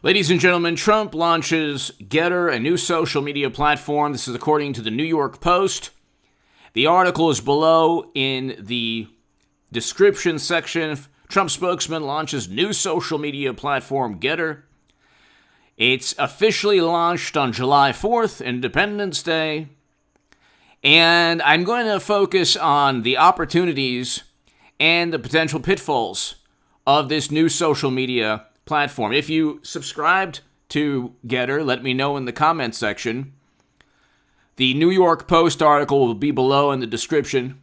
Ladies and gentlemen, Trump launches GETTR, a new social media platform. This is according to the New York Post. The article is below in the description section. Trump spokesman launches new social media platform GETTR. It's officially launched on July 4th, Independence Day. And I'm going to focus on the opportunities and the potential pitfalls of this new social media platform. If you subscribed to GETTR, let me know in the comments section. The New York Post article will be below in the description.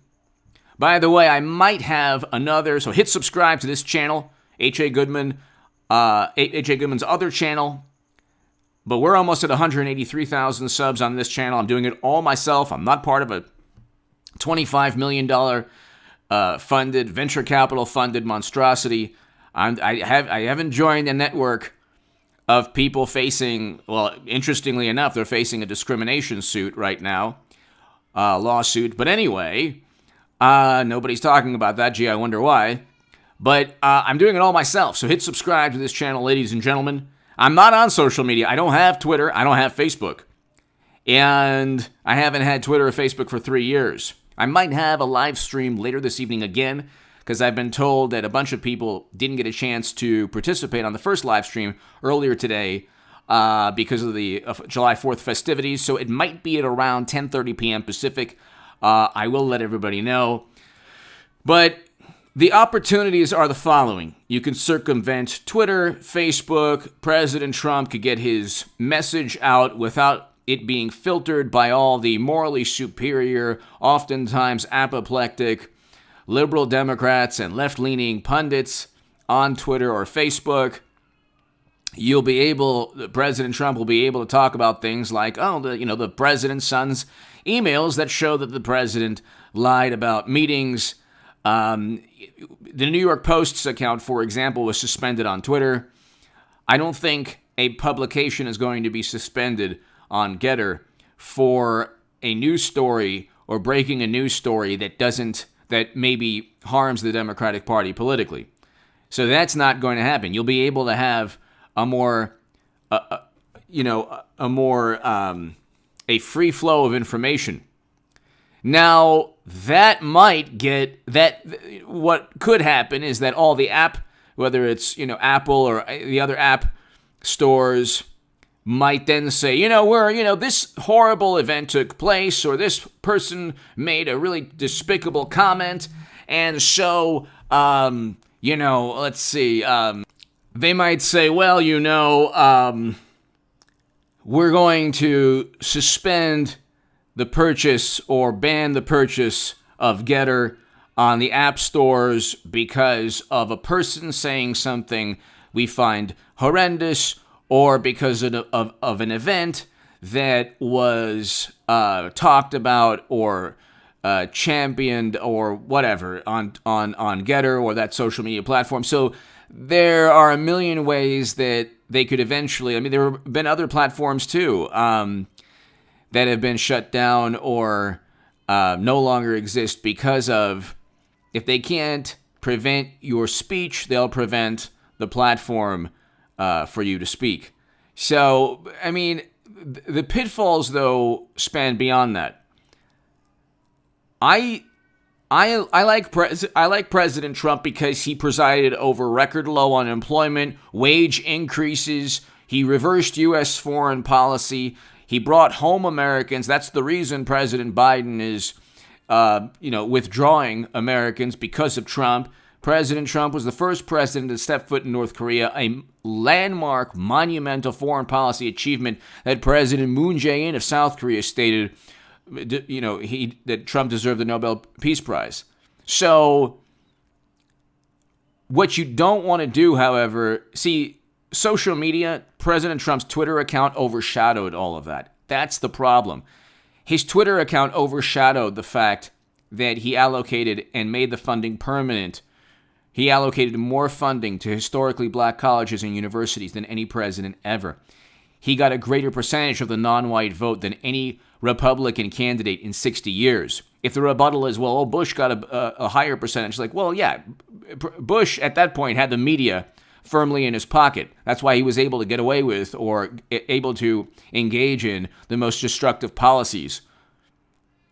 By the way, I might have another, so hit subscribe to this channel, H.A. Goodman's other channel. But we're almost at 183,000 subs on this channel. I'm doing it all myself. I'm not part of a $25 million funded, venture capital funded monstrosity. I haven't joined a network of people facing, well, interestingly enough, they're facing a discrimination suit right now, lawsuit. But anyway, nobody's talking about that. Gee, I wonder why. But I'm doing it all myself. So hit subscribe to this channel, ladies and gentlemen. I'm not on social media. I don't have Twitter. I don't have Facebook. And I haven't had Twitter or Facebook for 3 years. I might have a live stream later this evening again, because I've been told that a bunch of people didn't get a chance to participate on the first live stream earlier today because of the July 4th festivities. So it might be at around 10:30 p.m. Pacific. I will let everybody know. But the opportunities are the following. You can circumvent Twitter, Facebook. President Trump could get his message out without it being filtered by all the morally superior, oftentimes apoplectic, liberal Democrats and left-leaning pundits on Twitter or Facebook. President Trump will be able to talk about things like, the president's son's emails that show that the president lied about meetings. The New York Post's account, for example, was suspended on Twitter. I don't think a publication is going to be suspended on GETTR for a news story or breaking a news story that maybe harms the Democratic Party politically. So that's not going to happen. You'll be able to have a free flow of information. Now, what could happen is that all the app, whether it's, Apple or the other app stores, might then say, this horrible event took place, or this person made a really despicable comment, and so, let's see, they might say, we're going to suspend the purchase or ban the purchase of GETTR on the app stores because of a person saying something we find horrendous, or because of an event that was talked about or championed or whatever on GETTR or that social media platform. So there are a million ways that they could eventually, there have been other platforms too that have been shut down or no longer exist because of, if they can't prevent your speech, they'll prevent the platform for you to speak. So, the pitfalls, though, span beyond that. I like President Trump because he presided over record low unemployment, wage increases. He reversed U.S. foreign policy. He brought home Americans. That's the reason President Biden is, withdrawing Americans, because of Trump. President Trump was the first president to step foot in North Korea, a landmark, monumental foreign policy achievement that President Moon Jae-in of South Korea stated, that Trump deserved the Nobel Peace Prize. So, what you don't want to do, however, social media, President Trump's Twitter account overshadowed all of that. That's the problem. His Twitter account overshadowed the fact that he allocated and made the funding permanent. He allocated more funding to historically black colleges and universities than any president ever. He got a greater percentage of the non-white vote than any Republican candidate in 60 years. If the rebuttal is, Bush got a higher percentage, Bush at that point had the media firmly in his pocket. That's why he was able to get away with or able to engage in the most destructive policies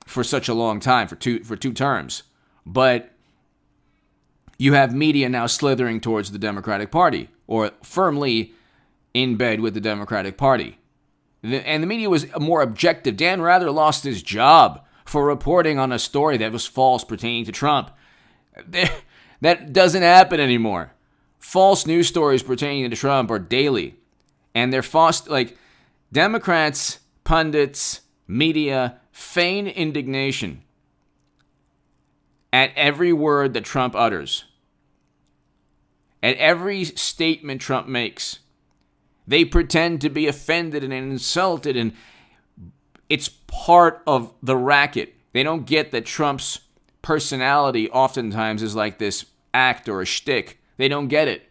for such a long time, for two terms. But you have media now slithering towards the Democratic Party, or firmly in bed with the Democratic Party. And the media was more objective. Dan Rather lost his job for reporting on a story that was false pertaining to Trump. That doesn't happen anymore. False news stories pertaining to Trump are daily. And they're false, like Democrats, pundits, media feign indignation at every word that Trump utters, at every statement Trump makes. They pretend to be offended and insulted, and it's part of the racket. They don't get that Trump's personality oftentimes is like this act or a shtick. They don't get it.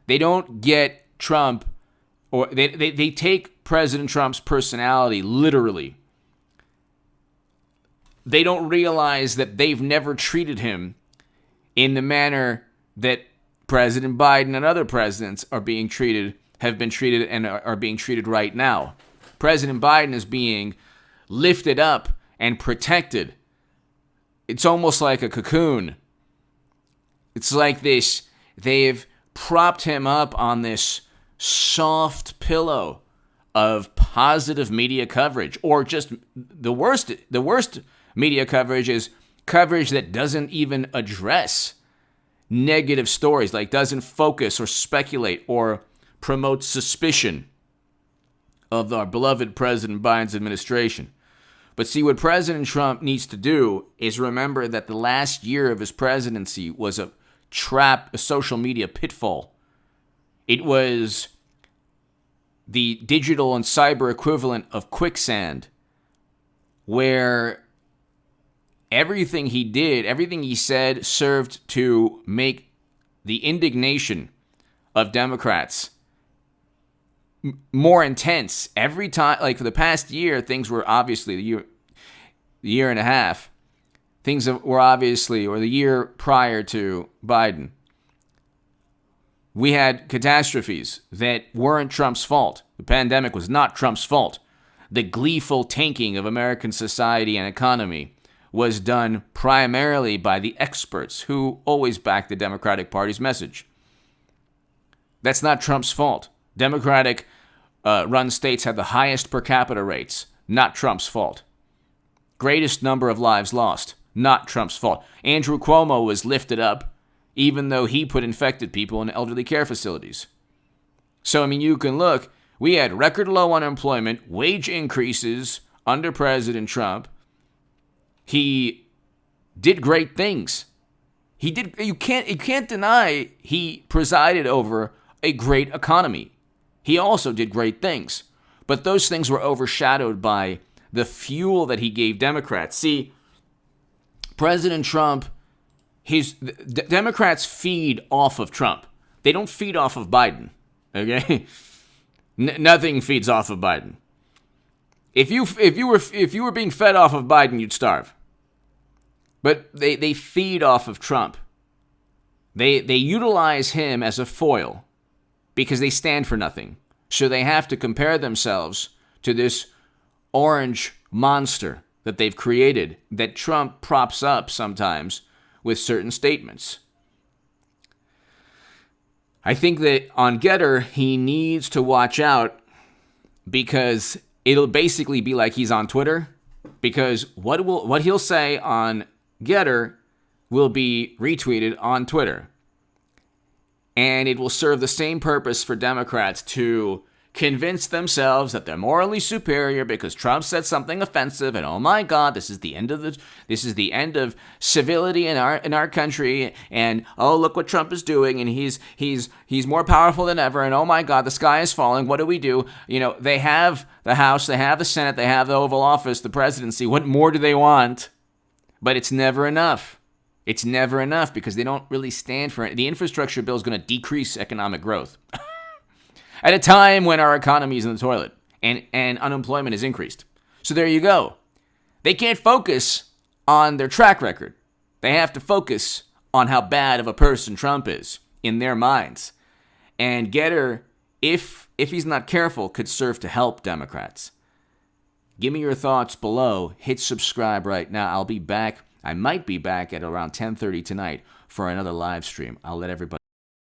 They don't get Trump, or they take President Trump's personality literally. They don't realize that they've never treated him in the manner that President Biden and other presidents have been treated and are being treated right now. President Biden is being lifted up and protected. It's almost like a cocoon. It's like this, they've propped him up on this soft pillow of positive media coverage, or just the worst media coverage is coverage that doesn't even address negative stories, like doesn't focus or speculate or promote suspicion of our beloved President Biden's administration. But see, what President Trump needs to do is remember that the last year of his presidency was a trap, a social media pitfall. It was the digital and cyber equivalent of quicksand, where everything he did, everything he said served to make the indignation of Democrats more intense. Every time, like for the past year, things were obviously, the year and a half, things were obviously, or the year prior to Biden, we had catastrophes that weren't Trump's fault. The pandemic was not Trump's fault. The gleeful tanking of American society and economy was done primarily by the experts who always back the Democratic Party's message. That's not Trump's fault. Democratic run states had the highest per capita rates. Not Trump's fault. Greatest number of lives lost. Not Trump's fault. Andrew Cuomo was lifted up even though he put infected people in elderly care facilities. So, I mean, you can look. We had record low unemployment, wage increases under President Trump. He did great things. He did. You can't deny he presided over a great economy. He also did great things. But those things were overshadowed by the fuel that he gave Democrats. See, President Trump, Democrats feed off of Trump. They don't feed off of Biden. Okay? Nothing feeds off of Biden. If you were being fed off of Biden, you'd starve. But they feed off of Trump. They utilize him as a foil because they stand for nothing. So they have to compare themselves to this orange monster that they've created that Trump props up sometimes with certain statements. I think that on GETTR, he needs to watch out because it'll basically be like he's on Twitter, because what he'll say on GETTR will be retweeted on Twitter. And it will serve the same purpose for Democrats to convince themselves that they're morally superior because Trump said something offensive, and oh my God, this is the end of civility in our country, and oh, look what Trump is doing, and he's more powerful than ever, and oh my God, the sky is falling. What do? You know, they have the House, they have the Senate, they have the Oval Office, the presidency. What more do they want? But it's never enough. It's never enough because they don't really stand for it. The infrastructure bill is going to decrease economic growth at a time when our economy is in the toilet and unemployment is increased. So there you go. They can't focus on their track record. They have to focus on how bad of a person Trump is in their minds. And GETTR, if he's not careful, could serve to help Democrats. Give me your thoughts below. Hit subscribe right now. I'll be back. I might be back at around 10:30 tonight for another live stream. I'll let everybody